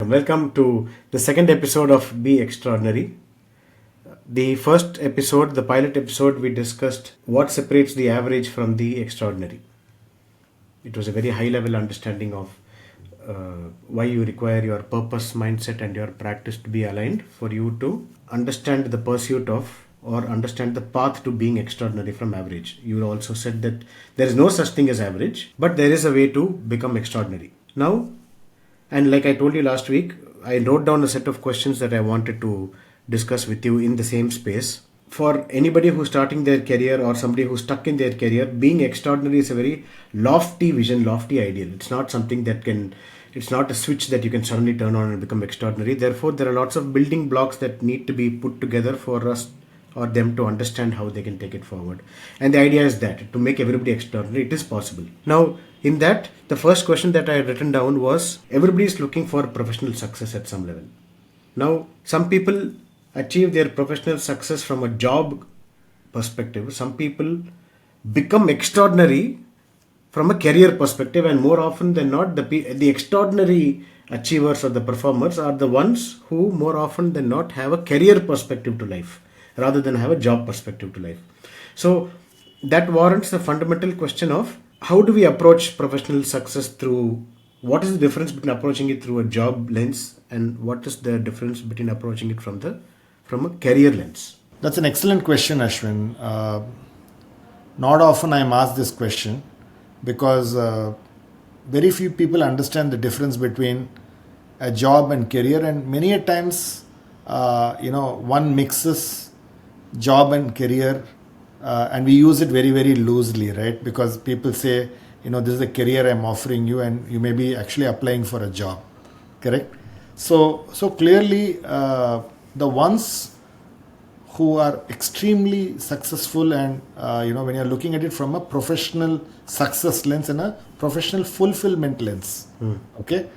Welcome to the second episode of Be Extraordinary. The first episode, the pilot episode, we discussed what separates the average from the extraordinary. It was a very high level understanding of why you require your purpose, mindset, and your practice to be aligned for you to understand the pursuit of or understand the path to being extraordinary from average. You also said that there is no such thing as average, but there is a way to become extraordinary. Now, and like I told you last week, I wrote down a set of questions that I wanted to discuss with you in the same space. For anybody who's starting their career or somebody who's stuck in their career, being extraordinary is a very lofty vision, lofty ideal. It's not something that it's not a switch that you can suddenly turn on and become extraordinary. Therefore, there are lots of building blocks that need to be put together for us or them to understand how they can take it forward. And the idea is that to make everybody extraordinary, it is possible. Now, in that, the first question that I had written down was, everybody is looking for professional success at some level. Now, some people achieve their professional success from a job perspective. Some people become extraordinary from a career perspective, and more often than not, the extraordinary achievers or the performers are the ones who more often than not have a career perspective to life rather than have a job perspective to life. So that warrants the fundamental question of how do we approach professional success through, what is the difference between approaching it through a job lens and what is the difference between approaching it from a career lens? That's an excellent question, Ashwin. Not often I'm asked this question because very few people understand the difference between a job and career, and many a times one mixes job and career and we use it very, very loosely, right? Because people say, this is the career I'm offering you, and you may be actually applying for a job, correct? So clearly the ones who are extremely successful and when you're looking at it from a professional success lens and a professional fulfillment lens, okay,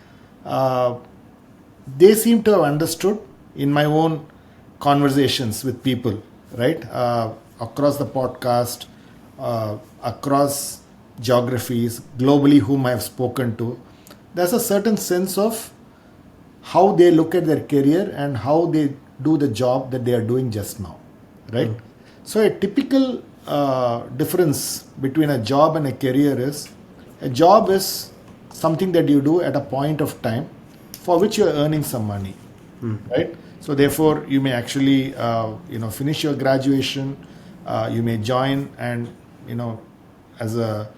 they seem to have understood in my own conversations with people, right, across the podcast, across geographies, globally, whom I have spoken to. There's a certain sense of how they look at their career and how they do the job that they are doing just now, right? So a typical difference between a job and a career is, a job is something that you do at a point of time for which you are earning some money, right? So therefore, you may actually, finish your graduation, you may join and, as a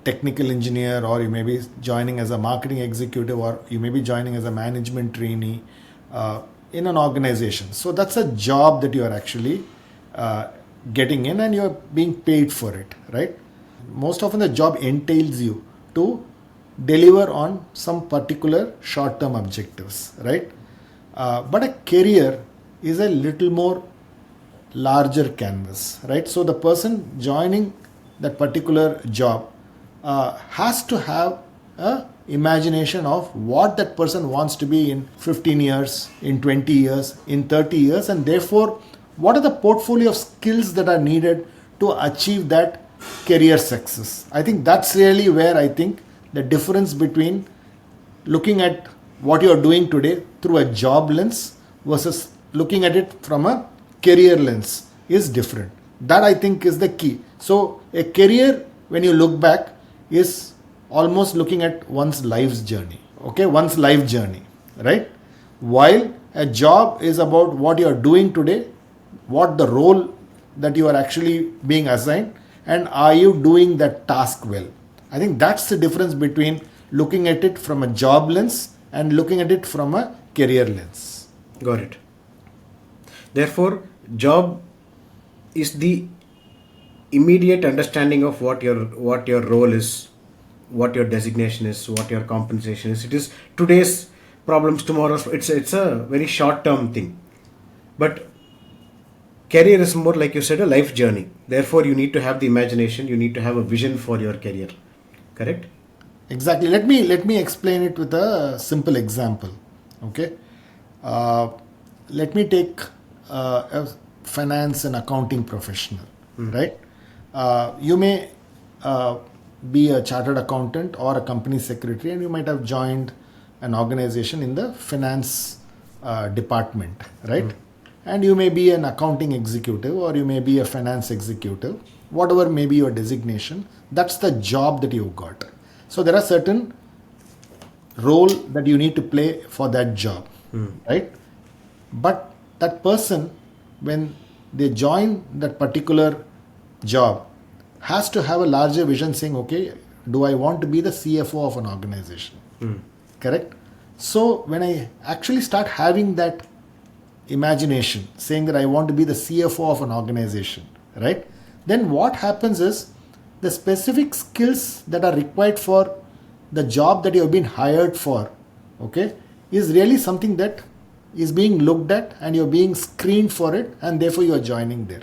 technical engineer, or you may be joining as a marketing executive, or you may be joining as a management trainee in an organization. So that's a job that you are actually getting in, and you're being paid for it, right? Most often the job entails you to deliver on some particular short-term objectives, right? But a career is a little more larger canvas, right? So the person joining that particular job has to have a imagination of what that person wants to be in 15 years, in 20 years, in 30 years, and therefore what are the portfolio of skills that are needed to achieve that career success. I think that's really where I think the difference between looking at what you're doing today through a job lens versus looking at it from a career lens is different. That I think is the key. So a career, when you look back, is almost looking at one's life's journey, okay, one's life journey, right? While a job is about what you're doing today, what the role that you are actually being assigned, and are you doing that task well. I think that's the difference between looking at it from a job lens and looking at it from a career lens. Got it. Therefore, job is the immediate understanding of what your role is, what your designation is, what your compensation is. It is today's problems, tomorrow's. It's a very short-term thing. But career is more, like you said, a life journey. Therefore, you need to have the imagination. You need to have a vision for your career. Correct? Exactly. Let me explain it with a simple example. Okay. Let me take a finance and accounting professional. Right. You may be a chartered accountant or a company secretary, and you might have joined an organization in the finance department, right? And you may be an accounting executive or you may be a finance executive, whatever may be your designation. That's the job that you've got. So there are certain role that you need to play for that job, right? But that person, when they join that particular job, has to have a larger vision saying, okay, do I want to be the CFO of an organization? Correct? So when I actually start having that imagination, saying that I want to be the CFO of an organization, right? Then what happens is the specific skills that are required for the job that you have been hired for, okay, is really something that is being looked at and you're being screened for it, and therefore you are joining there,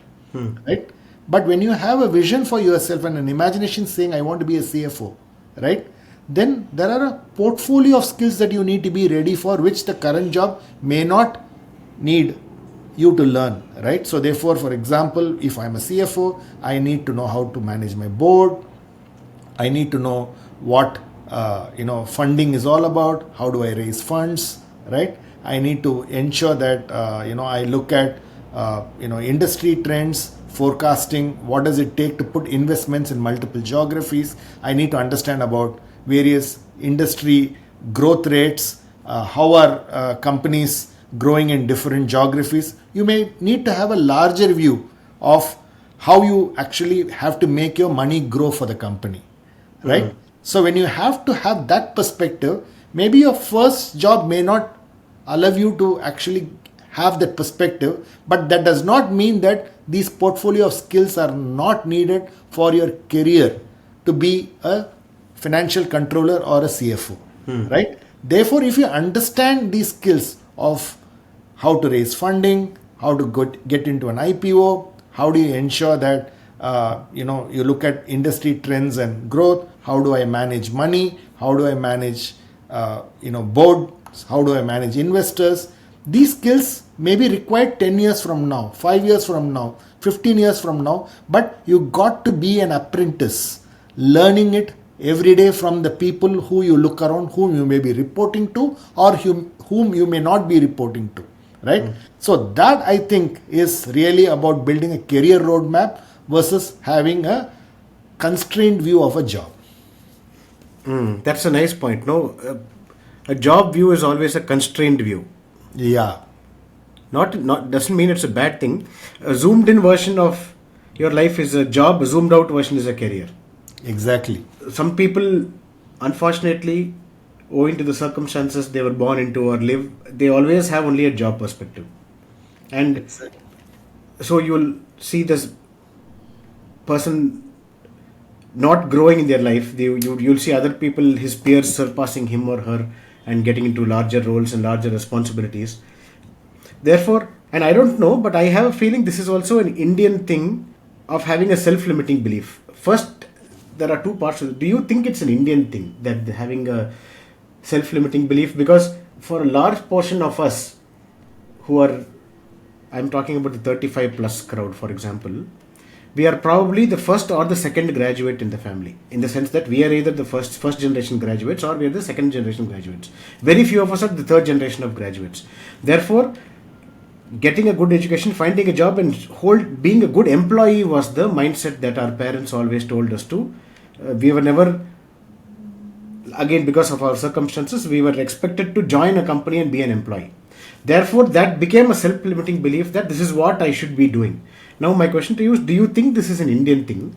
right? But when you have a vision for yourself and an imagination saying I want to be a CFO, right, then there are a portfolio of skills that you need to be ready for, which the current job may not need you to learn, right? So therefore, for example, if I'm a CFO, I need to know how to manage my board. I need to know what funding is all about. How do I raise funds, right? I need to ensure that I look at industry trends, forecasting. What does it take to put investments in multiple geographies? I need to understand about various industry growth rates. How are companies growing in different geographies? You may need to have a larger view of how you actually have to make your money grow for the company, right? So when you have to have that perspective, maybe your first job may not allow you to actually have that perspective, but that does not mean that these portfolio of skills are not needed for your career to be a financial controller or a CFO, right? Therefore, if you understand these skills of how to raise funding, how to get into an IPO, how do you ensure that you look at industry trends and growth, how do I manage money, how do I manage boards, how do I manage investors. These skills may be required 10 years from now, 5 years from now, 15 years from now, but you got to be an apprentice, learning it every day from the people who you look around, whom you may be reporting to or whom you may not be reporting to, right? So that, I think, is really about building a career roadmap versus having a constrained view of a job. That's a nice point. No, a job view is always a constrained view. Yeah. Not doesn't mean it's a bad thing. A zoomed in version of your life is a job. A zoomed out version is a career. Exactly. Some people, unfortunately, owing to the circumstances they were born into or live, they always have only a job perspective, and so you'll see this person not growing in their life. You'll see other people, his peers, surpassing him or her and getting into larger roles and larger responsibilities. Therefore, and I don't know, but I have a feeling this is also an Indian thing of having a self-limiting belief. First, there are two parts. Do you think it's an Indian thing that having a self-limiting belief? Because for a large portion of us who are, I'm talking about the 35 plus crowd, for example, we are probably the first or the second graduate in the family, in the sense that we are either the first generation graduates or we are the second generation graduates. Very few of us are the third generation of graduates. Therefore, getting a good education, finding a job, and being a good employee was the mindset that our parents always told us to. We were never, again because of our circumstances, we were expected to join a company and be an employee. Therefore, that became a self-limiting belief that this is what I should be doing. Now, my question to you is, do you think this is an Indian thing?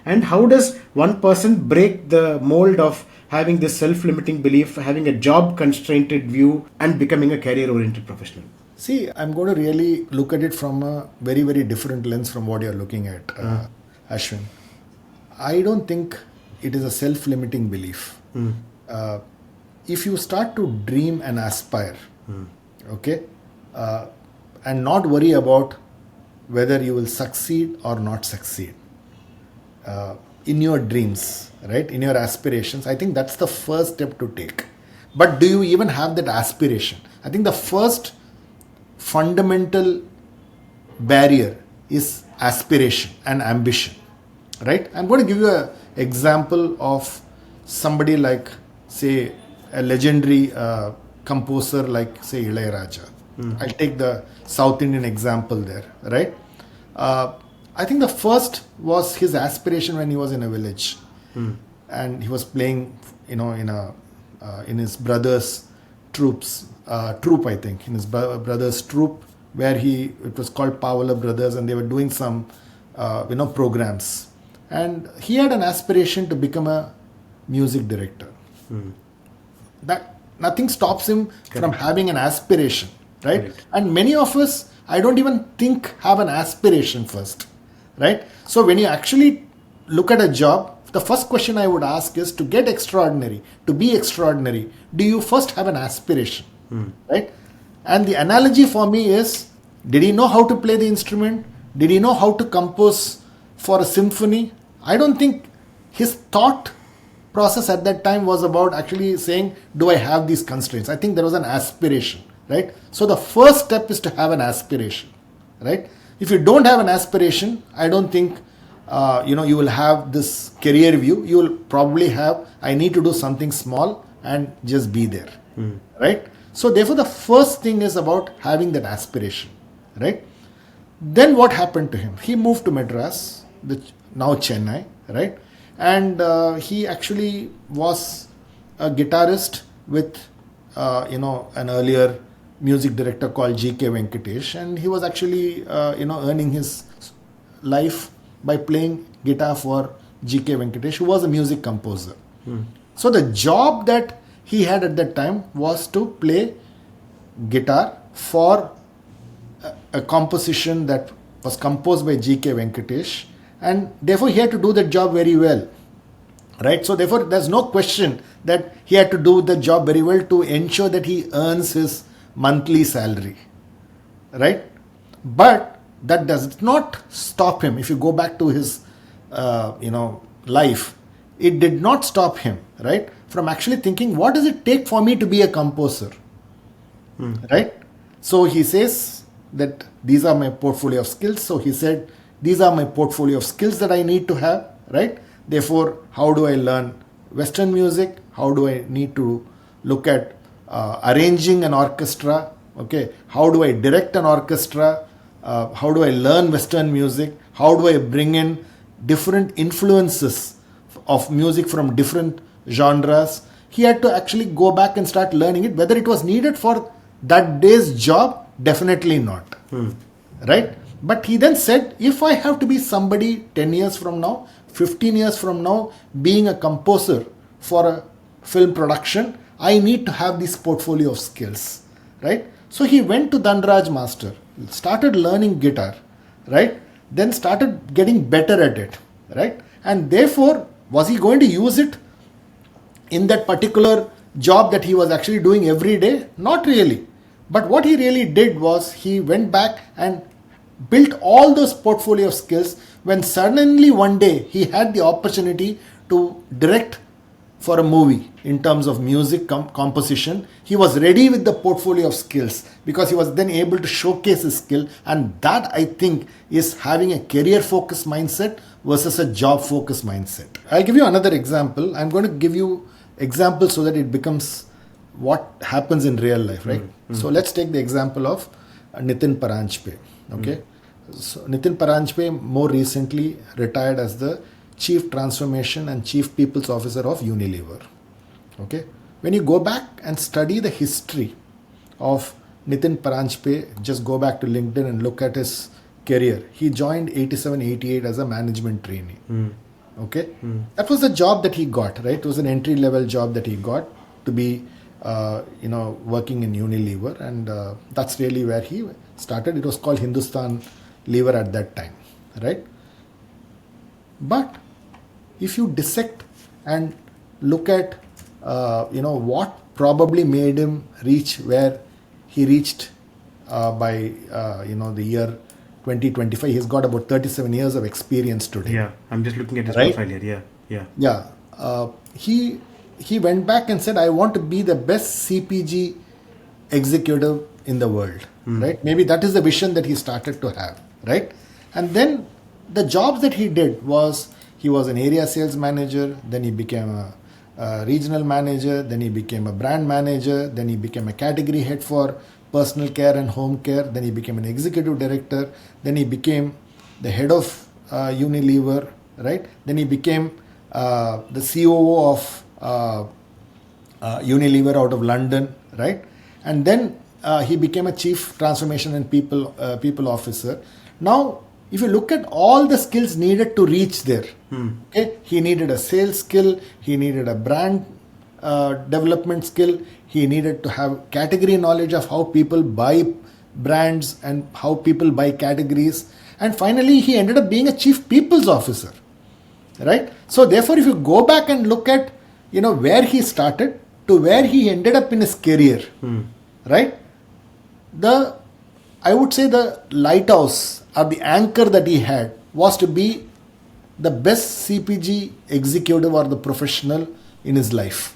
And how does one person break the mold of having this self-limiting belief, having a job-constrained view, and becoming a career-oriented professional? See, I'm going to really look at it from a very, very different lens from what you're looking at, Ashwin. I don't think it is a self-limiting belief. If you start to dream and aspire, okay, and not worry about whether you will succeed or not succeed in your dreams, right, in your aspirations, I think that's the first step to take. But do you even have that aspiration? I think the first fundamental barrier is aspiration and ambition, right? I'm going to give you an example of somebody like, say, a legendary composer like, say, Ilaiyaraja. I'll take the South Indian example there, right? I think the first was his aspiration when he was in a village, and he was playing, in his brother's troop, I think, in his brother's troop, where it was called Pavala Brothers, and they were doing some, programs, and he had an aspiration to become a music director. That nothing stops him from having an aspiration, right? Correct. And many of us, I don't even think, have an aspiration first, right? So when you actually look at a job, the first question I would ask is, to get extraordinary, to be extraordinary, do you first have an aspiration, right? And the analogy for me is, did he know how to play the instrument? Did he know how to compose for a symphony? I don't think his thought process at that time was about actually saying, do I have these constraints? I think there was an aspiration, right? So the first step is to have an aspiration, right? If you don't have an aspiration, I don't think you will have this career view. You will probably have, I need to do something small and just be there, right? So therefore the first thing is about having that aspiration, right? Then what happened to him? He moved to Madras, now Chennai, right? And he actually was a guitarist with, an earlier music director called G.K. Venkatesh, and he was actually, earning his life by playing guitar for G.K. Venkatesh, who was a music composer. So the job that he had at that time was to play guitar for a composition that was composed by G.K. Venkatesh, and therefore he had to do that job very well, right? So therefore there's no question that he had to do the job very well to ensure that he earns his monthly salary, right? But that does not stop him. If you go back to his life, it did not stop him, right, from actually thinking, what does it take for me to be a composer, right? So he says that these are my portfolio of skills. So he said, these are my portfolio of skills that I need to have, right? Therefore, how do I learn Western music? How do I need to look at arranging an orchestra? Okay, how do I direct an orchestra? How do I learn Western music? How do I bring in different influences of music from different genres? He had to actually go back and start learning it. Whether it was needed for that day's job, definitely not. Right? But he then said, if I have to be somebody 10 years from now, 15 years from now, being a composer for a film production, I need to have this portfolio of skills, right? So he went to Dhanraj Master, started learning guitar, right? Then started getting better at it, right? And therefore, was he going to use it in that particular job that he was actually doing every day? Not really. But what he really did was he went back and built all those portfolio of skills when suddenly one day he had the opportunity to direct for a movie in terms of music composition. He was ready with the portfolio of skills because he was then able to showcase his skill, and that, I think, is having a career focused mindset versus a job focused mindset. I'll give you another example. I'm going to give you examples so that it becomes what happens in real life, right? So let's take the example of Nitin Paranjpe. Okay, so Nitin Paranjpe more recently retired as the Chief Transformation and Chief People's Officer of Unilever. Okay, when you go back and study the history of Nitin Paranjpe, just go back to LinkedIn and look at his career. He joined 87-88 as a management trainee. Okay, that was the job that he got, right? It was an entry level job that he got to be working in Unilever, and that's really where he started. It was called Hindustan Lever at that time, right? But if you dissect and look at what probably made him reach where he reached by the year 2025, he's got about 37 years of experience today. Yeah, I'm just looking at his Right? profile here. Yeah. Yeah. He went back and said, I want to be the best CPG executive in the world, right? Maybe that is the vision that he started to have, right? And then the jobs that he did was, he was an area sales manager, then he became a regional manager, then he became a brand manager, then he became a category head for personal care and home care, then he became an executive director, then he became the head of Unilever, right? Then he became the COO of Unilever out of London, right? And then he became a chief transformation and people officer. Now, if you look at all the skills needed to reach there, okay, he needed a sales skill, he needed a brand development skill, he needed to have category knowledge of how people buy brands and how people buy categories, and finally he ended up being a chief people's officer, right? So therefore, if you go back and look at where he started to where he ended up in his career, right? I would say the lighthouse or the anchor that he had was to be the best CPG executive or the professional in his life.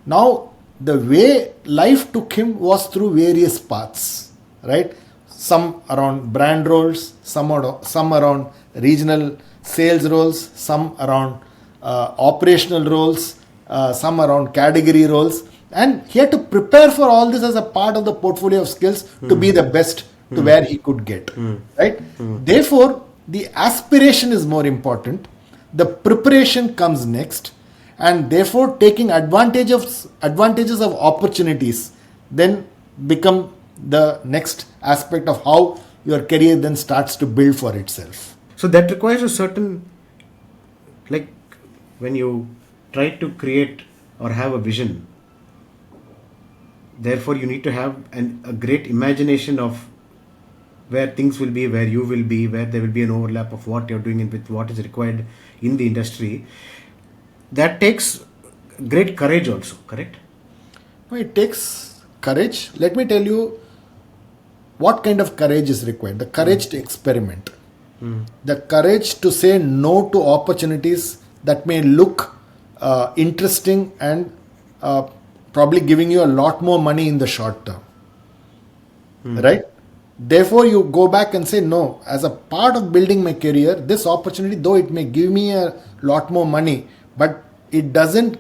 Now, the way life took him was through various paths, right? Some around brand roles, some around regional sales roles, some around operational roles, some around category roles. And he had to prepare for all this as a part of the portfolio of skills to be the best to where he could get, right? Therefore, the aspiration is more important. The preparation comes next. And therefore, taking advantages of opportunities then become the next aspect of how your career then starts to build for itself. So that requires a certain, like when you try to create or have a vision, therefore you need to have a great imagination of where things will be, where you will be, where there will be an overlap of what you're doing and with what is required in the industry. That takes great courage also, correct? No, it takes courage. Let me tell you what kind of courage is required. The courage to experiment. The courage to say no to opportunities that may look interesting and probably giving you a lot more money in the short term. Right? Therefore, you go back and say, no, as a part of building my career, this opportunity, though it may give me a lot more money, but it doesn't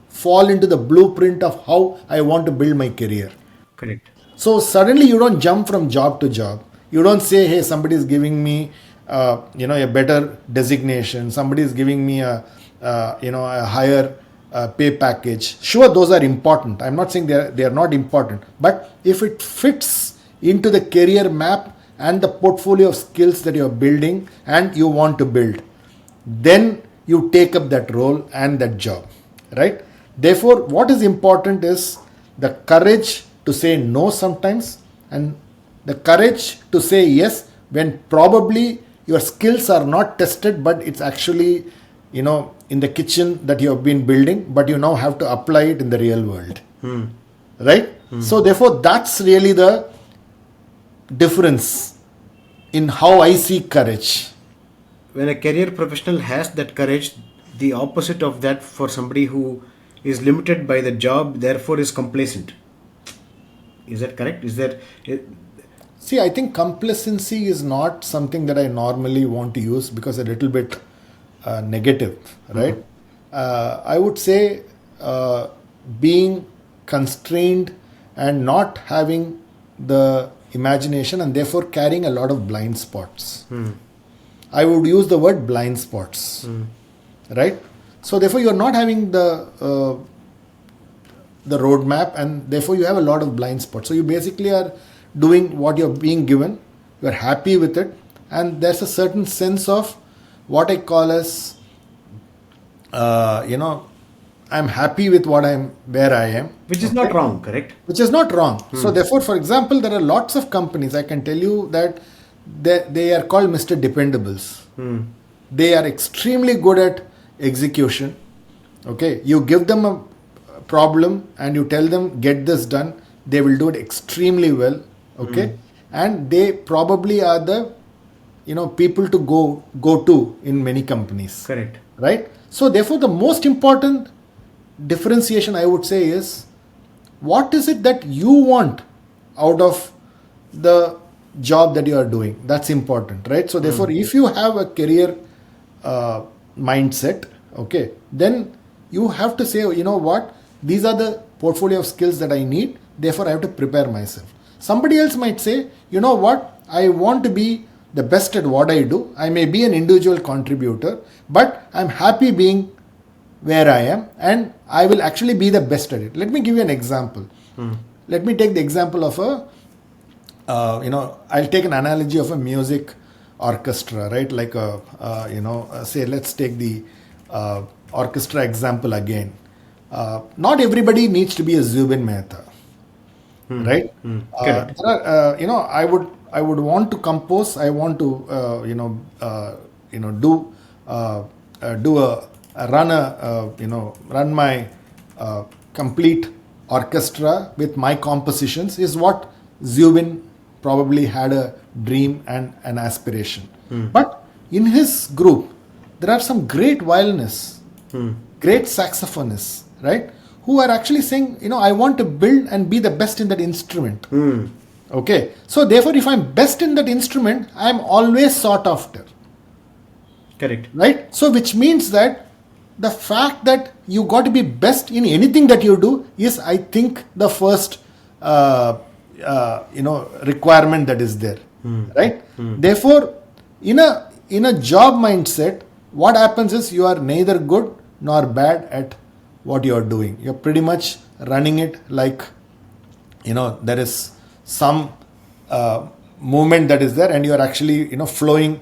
fall into the blueprint of how I want to build my career. Correct. So suddenly you don't jump from job to job. You don't say, hey, somebody is giving me a better designation. Somebody is giving me a higher pay package. Sure, those are important. I'm not saying they are not important. But if it fits into the career map and the portfolio of skills that you're building and you want to build, then you take up that role and that job, right? Therefore, what is important is the courage to say no sometimes and the courage to say yes when probably your skills are not tested, but it's actually, in the kitchen that you have been building, but you now have to apply it in the real world, right? So therefore, that's really the difference in how I see courage. When a career professional has that courage, the opposite of that for somebody who is limited by the job, therefore is complacent. Is that correct? See, I think complacency is not something that I normally want to use because it's a little bit negative, right? I would say being constrained and not having the imagination and therefore carrying a lot of blind spots. I would use the word blind spots, right? So therefore you are not having the roadmap and therefore you have a lot of blind spots. So you basically are doing what you're being given, you're happy with it, and there's a certain sense of what I call as, I'm happy with where I am. Which is not wrong, correct? Which is not wrong. So therefore, for example, there are lots of companies, I can tell you that they are called Mr. Dependables. They are extremely good at execution. Okay, you give them a problem and you tell them get this done, they will do it extremely well. Okay, and they probably are the people to go to in many companies. Correct. Right. So therefore, the most important differentiation I would say is what is it that you want out of the job that you are doing. That's important, right? So therefore, if you have a career mindset, okay, then you have to say, you know what, these are the portfolio of skills that I need, therefore I have to prepare myself. Somebody else might say, you know what, I want to be the best at what I do. I may be an individual contributor, but I'm happy being where I am, and I will actually be the best at it. Let me give you an example. Let me take the example of I'll take an analogy of a music orchestra, right? Like say, let's take the orchestra example again. Not everybody needs to be a Zubin Mehta, right? Correct. There are, I would want to compose. I want to, run my complete orchestra with my compositions is what Zubin probably had a dream and an aspiration. But in his group, there are some great violinists, great saxophonists, right? Who are actually saying, I want to build and be the best in that instrument. Okay. So therefore, if I'm best in that instrument, I'm always sought after. Correct. Right? So which means that the fact that you got to be best in anything that you do is, I think, the first requirement that is there, right? Therefore, in a job mindset, what happens is you are neither good nor bad at what you are doing. You're pretty much running it like, there is some movement that is there, and you are actually flowing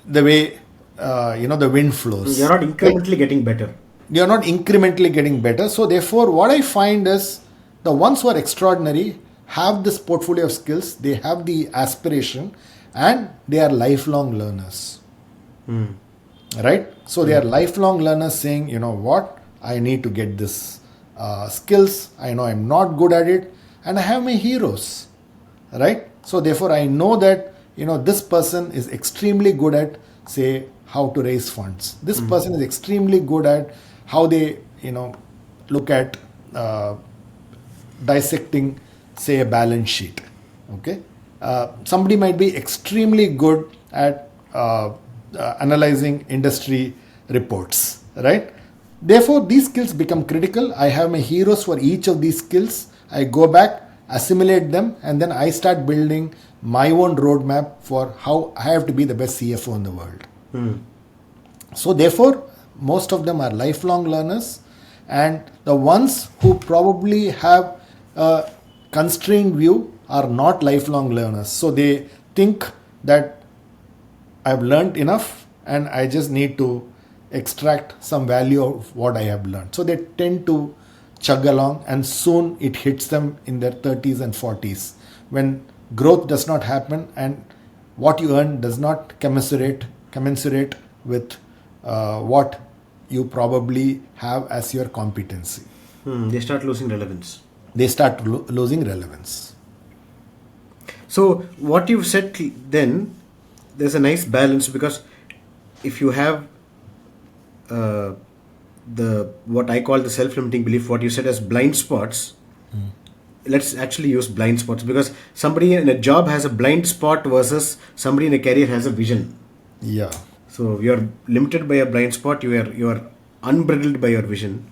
the way the wind flows. You're not incrementally getting better. You're not incrementally getting better. So therefore, what I find is the ones who are extraordinary have this portfolio of skills, they have the aspiration, and they are lifelong learners. Right? So they are lifelong learners saying, you know what, I need to get this skills. I know I'm not good at it, and I have my heroes. Right? So therefore, I know that, this person is extremely good at, say, how to raise funds. This person is extremely good at how they, look at dissecting, say, a balance sheet. Okay, somebody might be extremely good at analyzing industry reports. Right? Therefore, these skills become critical. I have my heroes for each of these skills. I go back, assimilate them, and then I start building my own roadmap for how I have to be the best CFO in the world. So therefore, most of them are lifelong learners, and the ones who probably have a constrained view are not lifelong learners. So they think that I've learned enough and I just need to extract some value of what I have learned. So they tend to chug along, and soon it hits them in their 30s and 40s when growth does not happen and what you earn does not commensurate with what you probably have as your competency. They start losing relevance. They start losing relevance. So what you've said then, there's a nice balance, because if you have what I call the self-limiting belief, what you said as blind spots, let's actually use blind spots, because somebody in a job has a blind spot versus somebody in a career has a vision. Yeah. So you're limited by a blind spot, you are unbridled by your vision.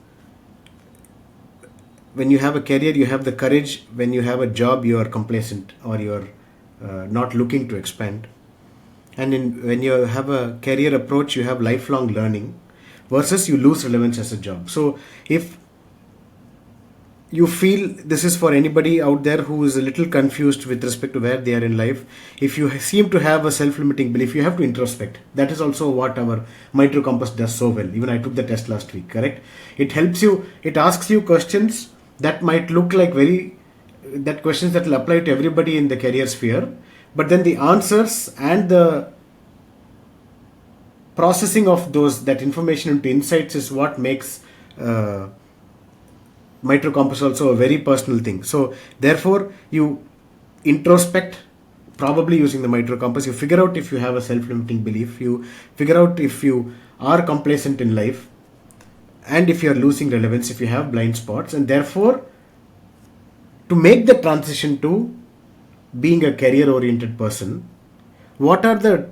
When you have a career, you have the courage. When you have a job, you are complacent, or you are not looking to expand. And when you have a career approach, you have lifelong learning, versus you lose relevance as a job. So if you feel this is for anybody out there who is a little confused with respect to where they are in life, if you seem to have a self-limiting belief, you have to introspect. That is also what our Mitro Compass does so well. Even I took the test last week, correct? It helps you, it asks you questions that might look like questions that will apply to everybody in the career sphere, but then the answers and the processing of that information into insights is what makes Mitro Compass also a very personal thing. So therefore, you introspect, probably using the Mitro Compass. You figure out if you have a self-limiting belief. You figure out if you are complacent in life, and if you are losing relevance, if you have blind spots, and therefore to make the transition to being a career-oriented person, what are the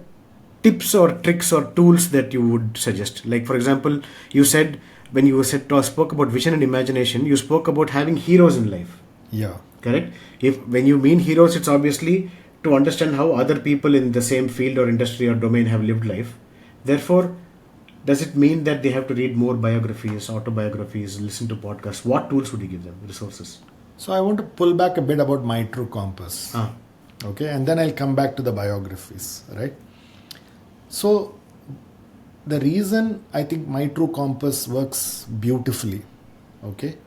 tips or tricks or tools that you would suggest? Like, for example, you said when you spoke about vision and imagination, you spoke about having heroes in life. Yeah. Correct? If when you mean heroes, it's obviously to understand how other people in the same field or industry or domain have lived life. Therefore, does it mean that they have to read more biographies, autobiographies, listen to podcasts? What tools would you give them? Resources? So I want to pull back a bit about my true compass. Ah, Okay, and then I'll come back to the biographies, right? So the reason I think my true compass works beautifully, okay,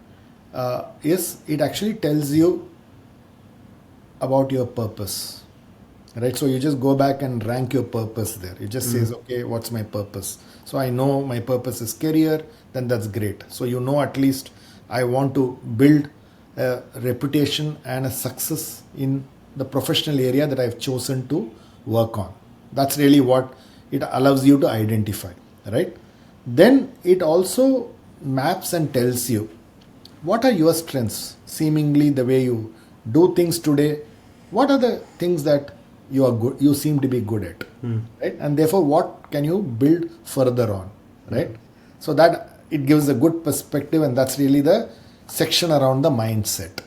is it actually tells you about your purpose, right? So you just go back and rank your purpose there. It just says, okay, what's my purpose? So I know my purpose is career, then that's great. So you know, at least I want to build a reputation and a success in the professional area that I've chosen to work on. That's really what it allows you to identify, right? Then it also maps and tells you what are your strengths, seemingly the way you do things today. What are the things that you are good, you seem to be good at, right? And therefore, what can you build further on, right? So that it gives a good perspective, and that's really the section around the mindset.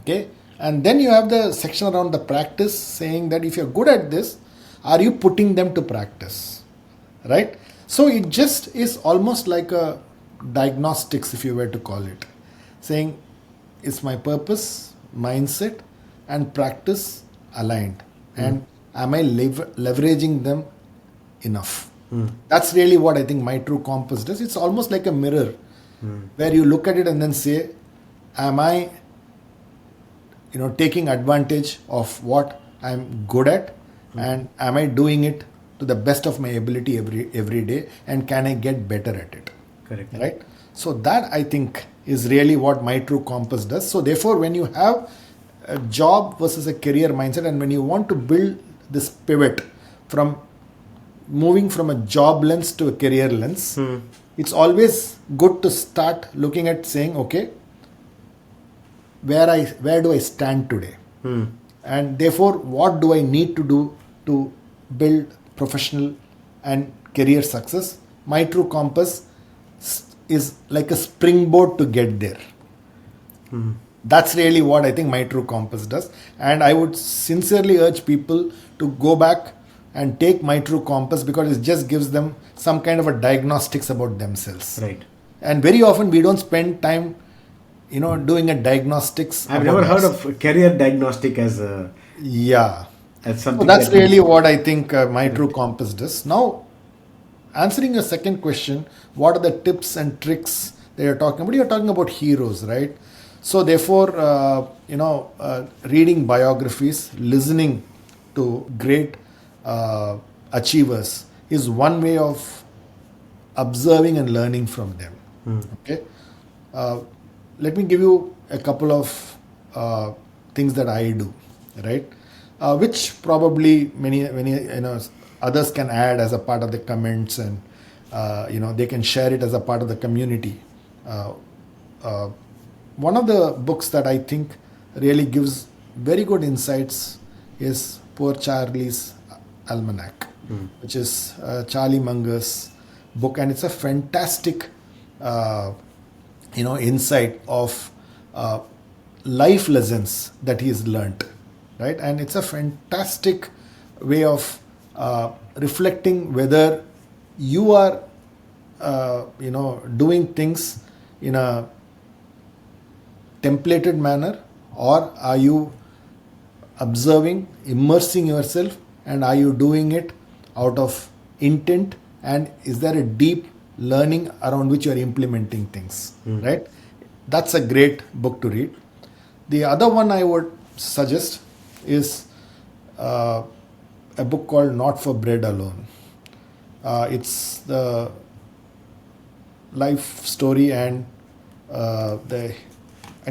Okay, and then you have the section around the practice, saying that if you're good at this, are you putting them to practice, right? So it just is almost like a diagnostics, if you were to call it, saying is my purpose, mindset, and practice aligned, and am I leveraging them enough? That's really what I think my true compass does. It's almost like a mirror where you look at it and then say, am I taking advantage of what I'm good at, and am I doing it to the best of my ability every day, and can I get better at it? correct. Right? So that I think is really what my true compass does. So therefore, when you have a job versus a career mindset, and when you want to build this pivot from moving from a job lens to a career lens, it's always good to start looking at saying, okay, where do I stand today? And therefore, what do I need to do to build professional and career success? My true compass is like a springboard to get there. That's really what I think my true compass does. And I would sincerely urge people to go back and take my true compass, because it just gives them some kind of a diagnostics about themselves. Right. And very often we don't spend time doing a diagnostics. I've about never heard us. of career diagnostic as Yeah. something. So that's that really what I think my true compass does. Now, answering your second question, what are the tips and tricks that you're talking about? You're talking about heroes, right? So therefore, reading biographies, listening to great achievers is one way of observing and learning from them. Okay. Let me give you a couple of things that I do, right? Which probably many others can add as a part of the comments, and they can share it as a part of the community. One of the books that I think really gives very good insights is Poor Charlie's Almanac, which is Charlie Munger's book, and it's a fantastic insight of life lessons that he's learnt, right? And it's a fantastic way of reflecting whether you are doing things in a templated manner, or are you observing, immersing yourself, and are you doing it out of intent, and is there a deep learning around which you are implementing things, right? That's a great book to read. The other one I would suggest is a book called Not for Bread Alone. It's the life story, and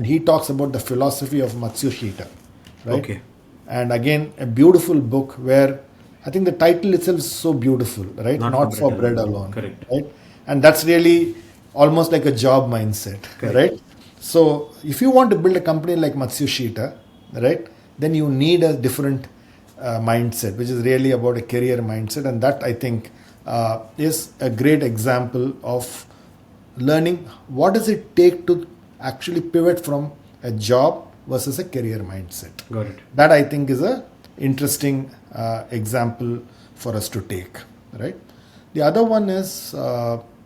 he talks about the philosophy of Matsushita, right? Okay. And again, a beautiful book where I think the title itself is so beautiful, right? Not for bread alone. Correct. Right? And that's really almost like a job mindset, Correct. right? So if you want to build a company like Matsushita, right, then you need a different mindset, which is really about a career mindset. And that I think is a great example of learning what does it take to actually pivot from a job versus a career mindset. Got it. That I think is a interesting example for us to take, right? The other one is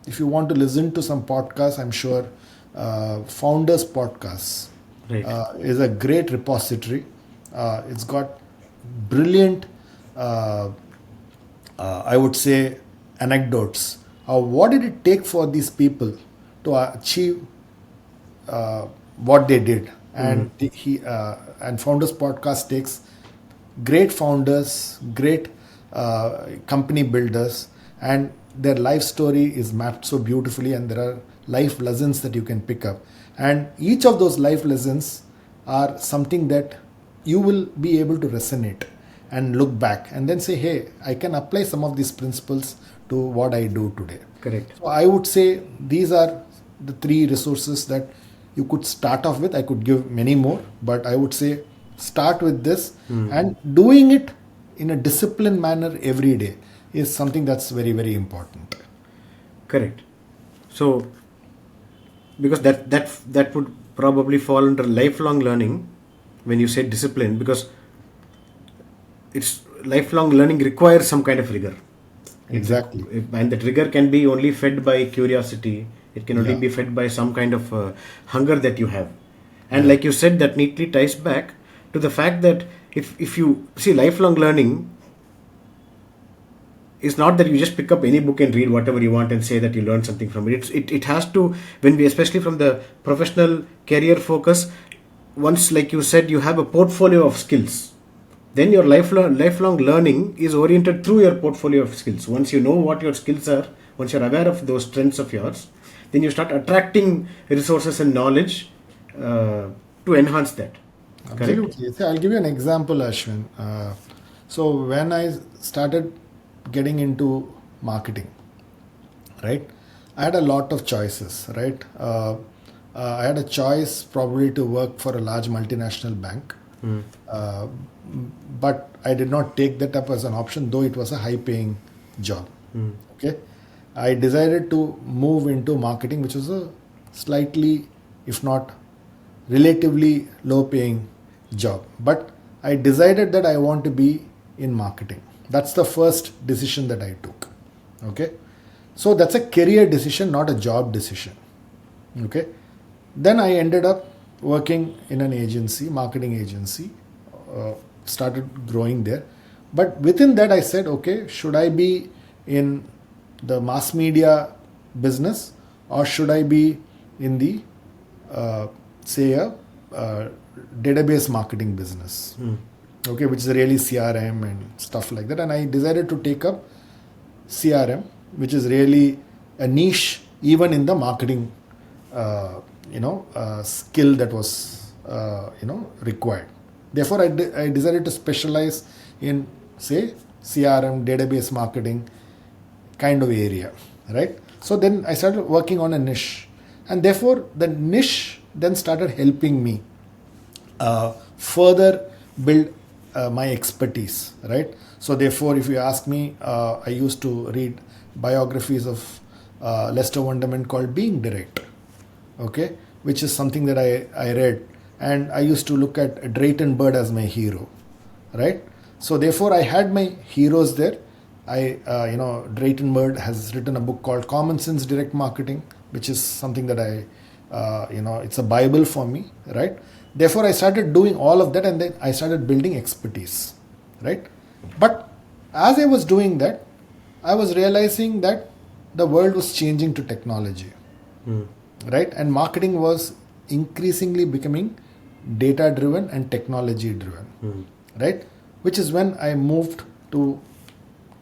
if you want to listen to some podcasts, I'm sure Founders Podcasts Right. is a great repository. It's got brilliant, I would say, anecdotes. What did it take for these people to achieve what they did? And and Founders Podcast takes great founders, great company builders, and their life story is mapped so beautifully, and there are life lessons that you can pick up. And each of those life lessons are something that you will be able to resonate and look back and then say, hey, I can apply some of these principles to what I do today. Correct. So I would say these are the three resources that you could start off with. I could give many more, but I would say start with this, and doing it in a disciplined manner every day is something that's very, very important. Correct. So, because that would probably fall under lifelong learning when you say discipline, because it's lifelong learning requires some kind of rigor. Exactly. And that rigor can be only fed by curiosity. It can only be fed by some kind of hunger that you have. And like you said, that neatly ties back to the fact that if you see, lifelong learning is not that you just pick up any book and read whatever you want and say that you learned something from it. It has to, when we, especially from the professional career focus, once, like you said, you have a portfolio of skills, then your lifelong learning is oriented through your portfolio of skills. Once you know what your skills are, once you're aware of those strengths of yours, then you start attracting resources and knowledge to enhance that. Absolutely. See, I'll give you an example, Ashwin. So when I started getting into marketing, right, I had a lot of choices, right? I had a choice probably to work for a large multinational bank, but I did not take that up as an option, though it was a high-paying job. Okay, I decided to move into marketing, which was a slightly, if not relatively low-paying job. But I decided that I want to be in marketing. That's the first decision that I took. Okay, so that's a career decision, not a job decision. Okay, then I ended up working in an agency, marketing agency, started growing there. But within that, I said, okay, should I be in the mass media business, or should I be in the, say, a database marketing business? Okay, which is really CRM and stuff like that. And I decided to take up CRM, which is really a niche even in the marketing skill that was required. Therefore, I decided to specialize in, say, CRM, database marketing kind of area, right? So then I started working on a niche, and therefore the niche then started helping me further build my expertise, right? So therefore, if you ask me, I used to read biographies of Lester Wonderman called Being Direct, okay, which is something that I read, and I used to look at Drayton Bird as my hero, right? So therefore, I had my heroes there. Drayton Bird has written a book called Common Sense Direct Marketing, which is something that it's a Bible for me, right? Therefore, I started doing all of that, and then I started building expertise, right? But as I was doing that, I was realizing that the world was changing to technology, right? And marketing was increasingly becoming data-driven and technology-driven, right? Which is when I moved to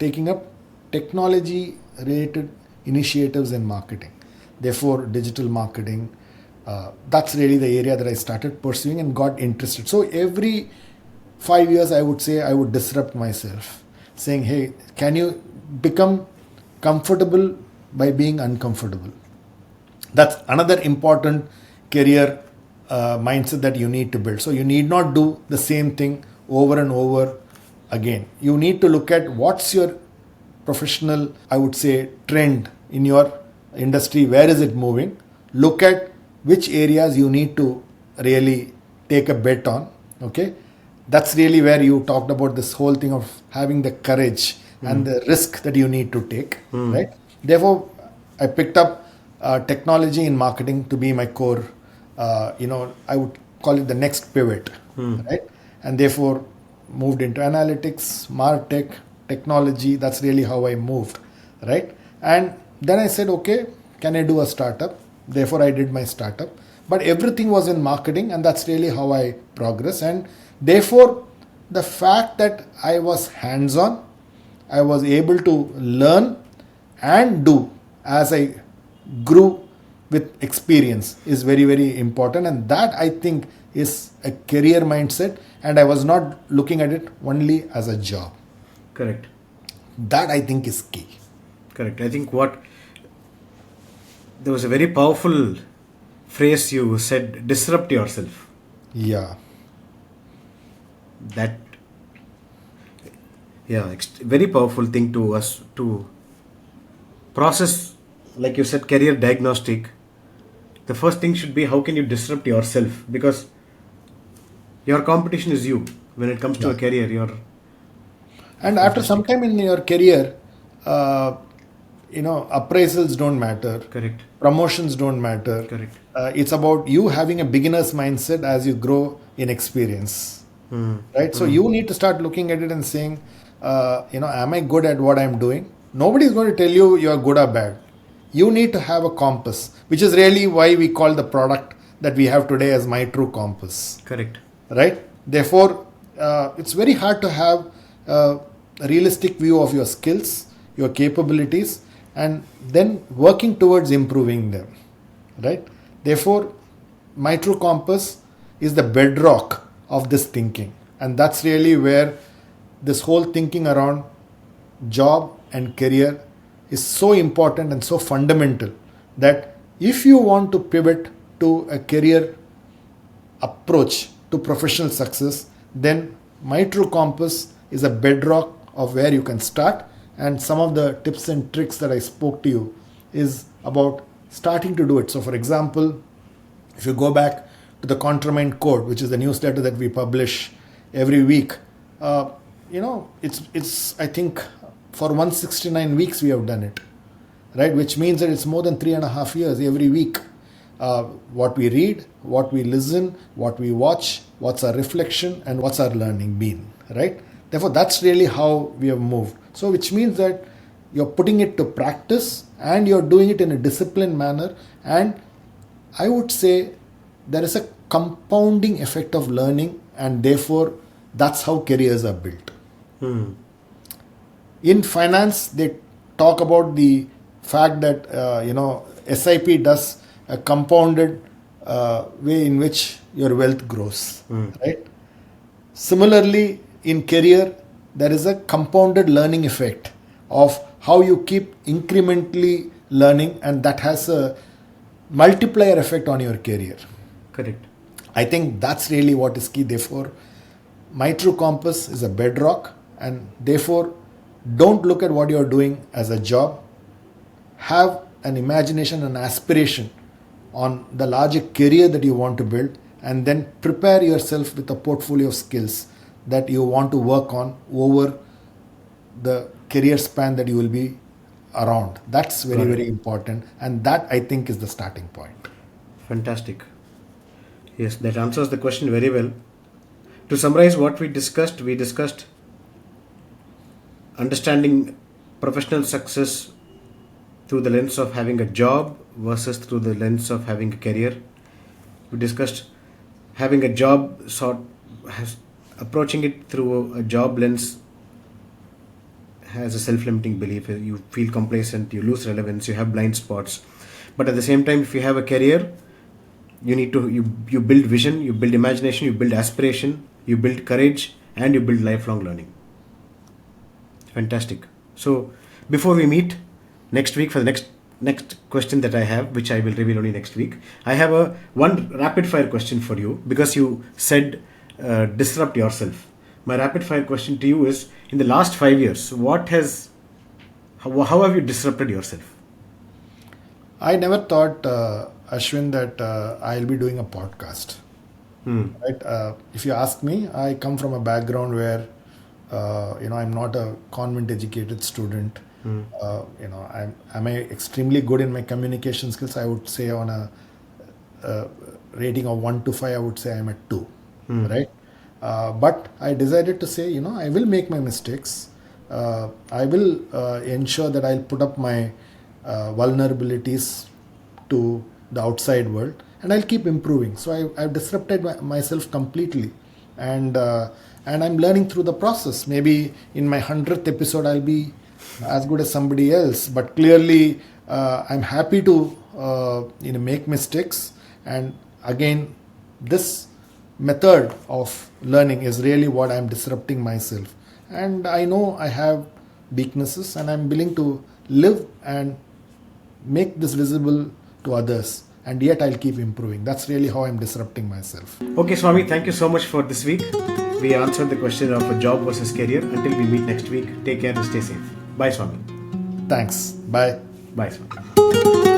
taking up technology-related initiatives in marketing. Therefore, digital marketing, that's really the area that I started pursuing and got interested. So every 5 years, I would say I would disrupt myself, saying, hey, can you become comfortable by being uncomfortable? That's another important career mindset that you need to build. So you need not do the same thing over and over again. You need to look at what's your professional, I would say, trend in your industry, where is it moving? Look at which areas you need to really take a bet on. Okay, that's really where you talked about this whole thing of having the courage and the risk that you need to take, right? Therefore, I picked up technology in marketing to be my core. I would call it the next pivot, right? And therefore, moved into analytics, martech, technology. That's really how I moved, right? And then I said, okay, can I do a startup? Therefore, I did my startup. But everything was in marketing, and that's really how I progressed. And therefore, the fact that I was hands on, I was able to learn and do as I grew with experience is very, very important. And that I think is a career mindset. And I was not looking at it only as a job. Correct. That I think is key. Correct. I think there was a very powerful phrase you said, disrupt yourself. Yeah. That, yeah, very powerful thing to us to process. Like you said, career diagnostic. The first thing should be, how can you disrupt yourself? Because your competition is you. When it comes to a career, And after some time in your career, appraisals don't matter. correct. Promotions don't matter. Correct. It's about you having a beginner's mindset as you grow in experience. Right? So you need to start looking at it and saying, am I good at what I'm doing? Nobody is going to tell you you're good or bad. You need to have a compass, which is really why we call the product that we have today as My True Compass. Correct. Right? Therefore, it's very hard to have a realistic view of your skills, your capabilities, and then working towards improving them. Right? Therefore, My True Compass is the bedrock of this thinking. And that's really where this whole thinking around job and career is so important and so fundamental that if you want to pivot to a career approach to professional success, then My True Compass is a bedrock of where you can start. And some of the tips and tricks that I spoke to you is about starting to do it. So for example, if you go back to the Contramind Code, which is the newsletter that we publish every week, it's I think for 169 weeks we have done it, right? Which means that it's more than 3.5 years every week. What we read, what we listen, what we watch, what's our reflection, and what's our learning been, right? Therefore, that's really how we have moved. So, which means that you're putting it to practice and you're doing it in a disciplined manner. And I would say there is a compounding effect of learning, and therefore, that's how careers are built. In finance, they talk about the fact that SIP does a compounded way in which your wealth grows, right? Similarly, in career, there is a compounded learning effect of how you keep incrementally learning, and that has a multiplier effect on your career. Correct. I think that's really what is key. Therefore, My True Compass is a bedrock, and therefore, don't look at what you're doing as a job. Have an imagination and aspiration on the larger career that you want to build, and then prepare yourself with a portfolio of skills that you want to work on over the career span that you will be around. That's very, very important, and that I think is the starting point. Fantastic. Yes, that answers the question very well. To summarize what we discussed understanding professional success through the lens of having a job versus through the lens of having a career. We discussed having a job approaching it through a job lens has a self-limiting belief. You feel complacent, you lose relevance, you have blind spots. But at the same time, if you have a career, you need to you build vision, you build imagination, you build aspiration, you build courage, and you build lifelong learning. Fantastic. So before we meet next week for the next question that I have, which I will reveal only next week, I have one rapid fire question for you, because you said disrupt yourself. My rapid fire question to you is, in the last 5 years, how have you disrupted yourself? I never thought, Ashwin, that I'll be doing a podcast. Right? If you ask me, I come from a background where, I'm not a convent-educated student. Am I extremely good in my communication skills? I would say on a rating of 1 to 5, I would say I'm at 2, right? But I decided to say, I will make my mistakes. I will ensure that I'll put up my vulnerabilities to the outside world, and I'll keep improving. So I've disrupted myself completely, and I'm learning through the process. Maybe in my 100th episode, I'll be as good as somebody else, but clearly I'm happy to make mistakes. And again, this method of learning is really what I'm disrupting myself, and I know I have weaknesses, and I'm willing to live and make this visible to others, and yet I'll keep improving. That's really how I'm disrupting myself. Okay, Swami, thank you so much for this week. We answered the question of a job versus career. Until we meet next week, take care and stay safe. Bye, Swami. Thanks. Bye. Bye, Swami.